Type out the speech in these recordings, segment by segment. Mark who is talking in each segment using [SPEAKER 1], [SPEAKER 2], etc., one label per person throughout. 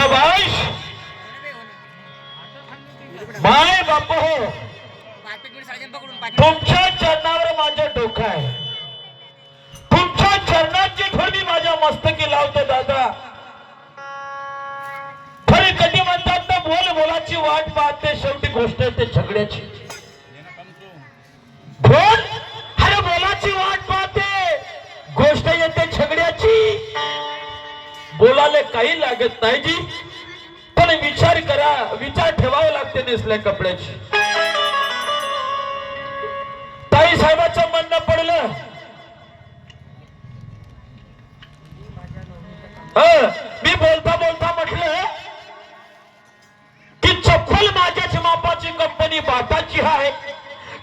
[SPEAKER 1] शाबाश माय बाप हो, तुमच्या चरणावर माझं डोकं आहे, तुमच्या चरणाची थोडी माझ्या मस्तकी लावतो दादा. खरी कधी म्हणतात ना, बोल बोलाची वाट पाहते, शेवटी गोष्ट येते झगड्याची. बोल अरे बोलाची वाट पाहते, गोष्ट येते झगड्याची. बोलाले काही लागत नाही जी, पण विचार करा, विचार ठेवावे लागते नेसल्या कपड्याची. ताई साहेबांचं म्हणणं पडलं, मी बोलता बोलता म्हटलं की चप्पल माझ्याच मापाची कंपनी बाटाची आहे,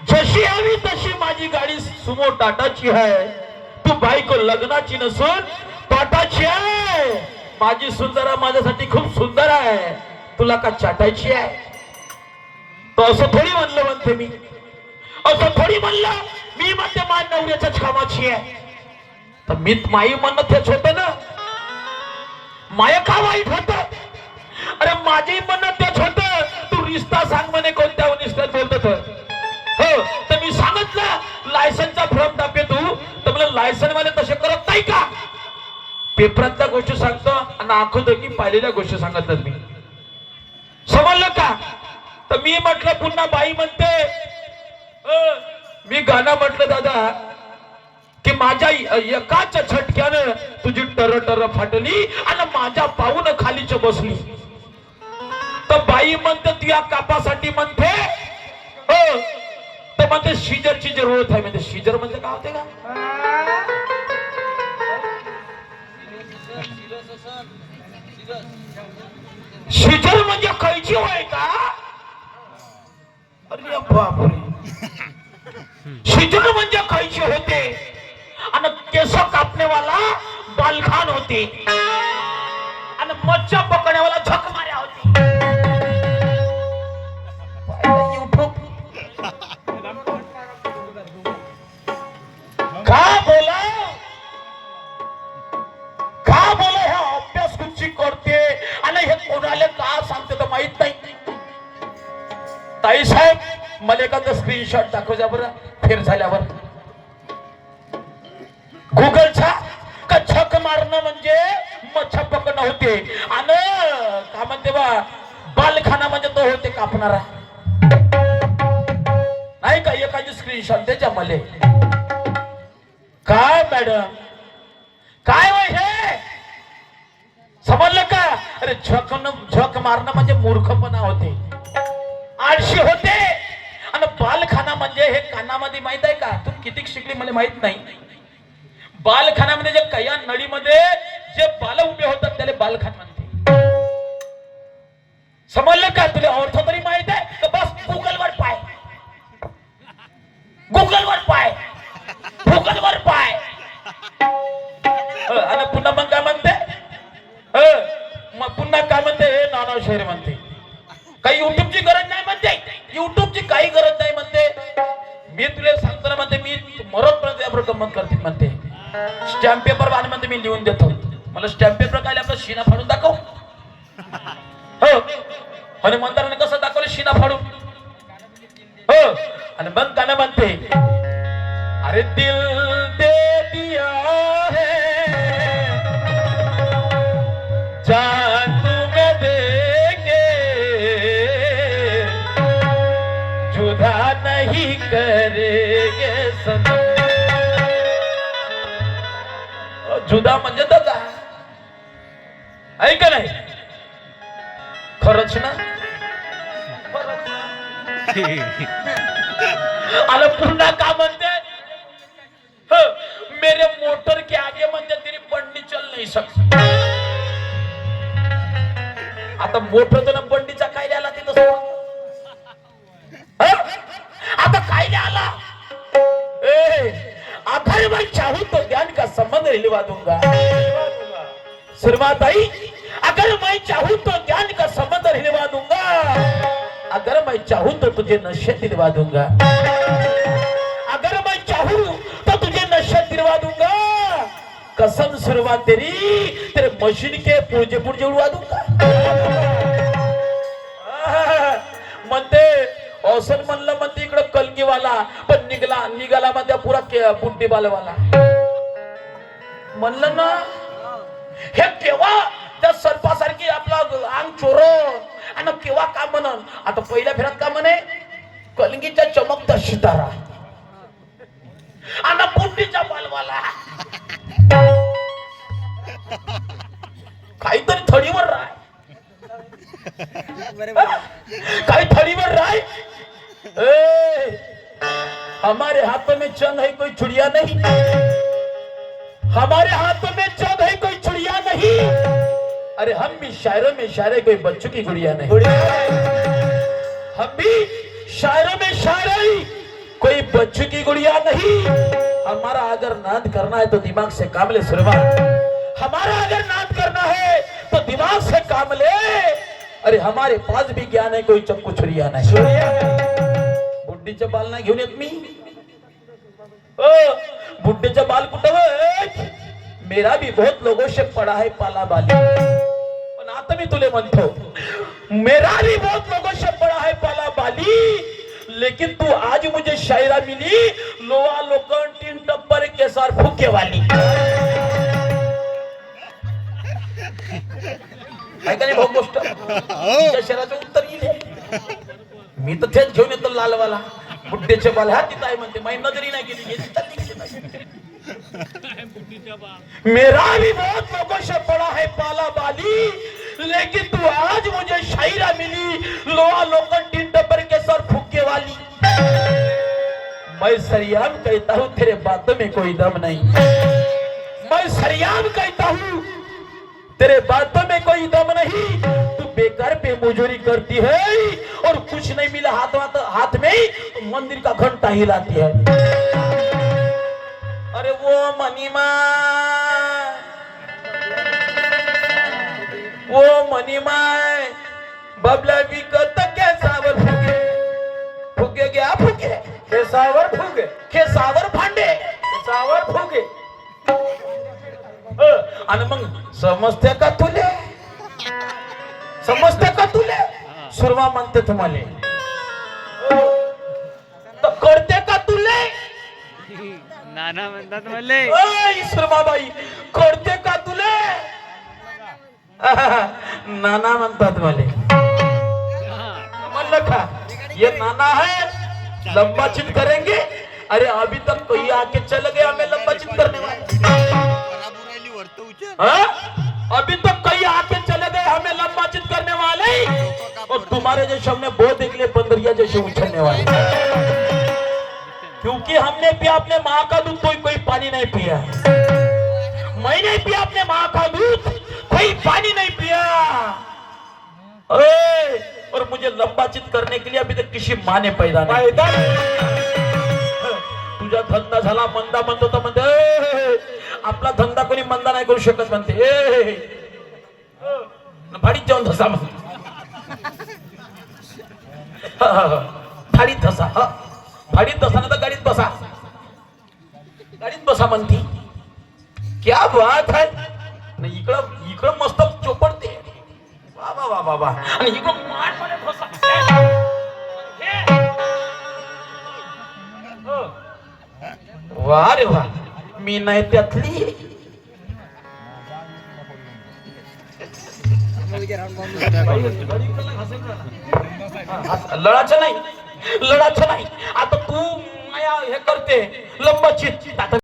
[SPEAKER 1] जशी हवी तशी माझी गाडी सुमो टाटाची आहे. तू बायको लग्नाची नसून टाटाची आहे. माझी सुंदरा माझ्यासाठी खूप सुंदर आहे, तुला का चाटायची आहे? तो असं थोडी म्हणते मी, असं थोडी म्हणलं मी म्हणते माझ्या नवऱ्याच्याच कामाची आहे. तर मी माई म्हणत हेच होते ना, माया का वाईट होत? अरे माझी म्हणत तेच होत. तू रिश्ता सांग म्हणे कोणत्या निष्ठात बोलत हो, तर मी सांगितलं लायसनचा फॉर्म दाखवे तू, तर मला लायसन वाले तसे करत नाही का? पेपरातल्या गोष्टी सांगतो आणि आखोदगी पाहिलेल्या गोष्टी सांगतात मी, समजलं का? तर मी म्हटलं पुन्हा बाई म्हणते, मी गाणं म्हटलं दादा की माझ्या एकाच झटक्यानं तुझी टर टर फाटली आणि माझ्या पाऊन खालीच बसली. तर बाई म्हणते तू या कापासाठी म्हणते हो, तर म्हणते शिजरची जरूरत आहे. म्हणजे शिजर म्हणजे काय होते का? शिजर म्हणजे कैची होय का? अरे बापरे, शिजर म्हणजे कैची होते आणि केस कापणेवाला बालखान होते आणि मच्छा पकडण्यावाला झक माऱ्या होते. का बोला हे अभ्यास कुठची करते आणि हे कोणाला का सांगते तर माहित नाही. ताई साहेब मला एखादा स्क्रीनशॉट दाखव जा बरं, फेर झाल्यावर गुगलचा. का झक मारणं म्हणजे मच्छा पकडणं होते आणि का म्हणते बा बालखाना म्हणजे तो होते कापणारा. नाही का एखादी स्क्रीनशॉट द्यायच्या मले. काय मॅडम काय वय हे, समजलं का? अरे झक मारणं म्हणजे मूर्खपणा होते, आळशी होते. आणि बालखाना म्हणजे हे कानामध्ये माहित आहे का? तू किती शिकली मला माहित नाही. बालखानामध्ये जे कया नळीमध्ये जे बाल उभे होतात त्याला बालखान म्हणते, समजलं का? तुला अर्थ तरी माहित आहे तर बस गुगलवर पाय, गुगलवर पाय, गुगलवर पाय. आणि पुन्हा मग काय म्हणते, मग पुन्हा काय म्हणते, हे नाना शहर म्हणते. काही युट्यूबची गरज नाही म्हणते, युट्यूबची काही गरज नाही म्हणते. मी तुला सांगतो ना म्हणते, मी मरतपर्यंत यावर गंमत करते म्हणते. स्टॅम्प पेपर बांध म्हणते मी लिहून देतो. मला स्टॅम्प पेपर काय आपला शिना फाडून दाखव. हो आणि मंदाराने कसं दाखवलं शिना फाडून. हो आणि मग गाणं म्हणते, अरे दिल दे दिया है जान तुम्हें देंगे, जुदा नहीं करेंगे सनम. जुदा म्हणजे दादा ऐक नाही, खरंच ना. अरे पुन्हा का म्हणते, मेरे मोटर के आगे म्हणजे तेरी बंडी चल नाही सकती. आता मोटर तर बंडीचा कायदा आला तिथं, आता कायदा आला. अगर मैं चाहूं तो ज्ञान का संबंध हिलवा दूंगा. सुरमाताई, अगर मैं चाहूं तो ज्ञान का संबंध हिलवा दूंगा, अगर मैं चाहूं तो तुझे नशे दिलवा दूंगा, अगर मैं चाहूं तो तुझे नशे दिलवा दूंगा. कसम सुरवा तेरी, तेरे मशीन के पुर्जे पुर्जे उड़वा दूंगा. म्हणते औषध म्हणलं म्हणते इकडं कलगीवाला पण निघाला म्हणते पुरा बुड्डीबालवाला. म्हणलं ना हे केव्हा त्या सर्पासारखी आपला अंग चोर आणि केव्हा का म्हणन. आता पहिल्या फेऱ्यात का म्हणे कलगीच्या चमकता सितारा आणि बुड्डीचा बालवाला. काहीतरी थडीवर राह, काही थडीवर राह. हमारे हाथों में चंद है कोई चुड़िया नहीं, हमारे हाथों में चंद है कोई चुड़िया नहीं. अरे हम भी शायरों में शायरे कोई बच्चों की गुड़िया नहीं. हम भी शायरों में शायरी कोई बच्चों की गुड़िया नहीं. हमारा अगर नाद करना है तो दिमाग से काम ले सुरमा, हमारा अगर नाद करना है तो दिमाग से काम ले. अरे हमारे पास भी ज्ञान है कोई चक्कू छुरिया नहीं. बुड्डीचे बाल नाही घेऊन येत मी. बुड्ढेचे बाल कुठं. मेरा भी बहुत लोगों से पड़ा है पाला बाली. पण आता मी तुले म्हणतो मेरा भी बहुत लोगों से पड़ा है पाला बाली, लेकिन तू आज मुझे शायरा मिली लोहा लोखंड टीन टप्पर केसार फुके वाली. काय का नाही भाऊ गोष्ट तुझ्या शहराचं उत्तर येईल. मी तर तेच घेऊन येतो लालवाला बुड्ढेचे बाल. हा तिथं आहे म्हणते माही नजरी नाही गेली. मेरा भी बहुत लोगों से पड़ा है पाला बाली, लेकिन तू आज मुझे शायरा मिली लोहा लोखंड टीन टप्पर केसार फुके वाली. मैं सरियाम कहता हूँ तेरे बातों में कोई दम नहीं. मैं सरियाम कहता हूँ तेरे बातों में कोई दम नहीं. तू बेकार पे मजूरी करती है और कुछ नहीं मिला हाथ में तो मंदिर का घंटा हिलाती है. अरे वो मनीमा, वो मनीमा बबला विकत केसावर फुगे, फुगे गया फुगे केसावर फुगे, केसावर भांडे केसावर फुगे. आणि मग समजते का तुले, समजते का तुले. सुरमा म्हणते तुम्हाला तर कळते का तुले.
[SPEAKER 2] नाना म्हणतात मले.
[SPEAKER 1] सुरमाबाई कळते का तुले. नाना म्हणतात मले. म्हणलं का ये नाना है लंबा चित करेंगे. अरे अभी तक कोई आके चल गए हमें लंबा चित करने वाले. अभी तक कई आके चले गए हमें लंबा चित करने वाले, और तुम्हारे जैसे हमने बहुत देख लिए बंदरिया जैसे उछलने वाले. क्योंकि हमने पिया अपने माँ का दूध, कोई पानी नहीं पिया. मैं नहीं पिया अपने माँ का दूध, कोई पानी नहीं पिया. और मुझे लंबा चित करने के लिए अभी तक किसी माँ ने पैदा नहीं. तुझा धंदा झाला मंदा म्हणतो तर म्हणते आपला धंदा कोणी मंदा नाही करू शकत म्हणते. भाडीत जाऊन धसा म्हणते. भाडीत धसा, भाडीत धसा ना तर गाडीत बसा, गाडीत बसा म्हणती. क्या बात है. इकडं इकडं मस्त चोपडते. वा वा वा वा वा. आणि इकडं माठ मध्ये बसा. वा रे वा. मी नाही त्यातली. लढाचं नाही, लढाचं नाही. आता तू माया हे करते लंबाची.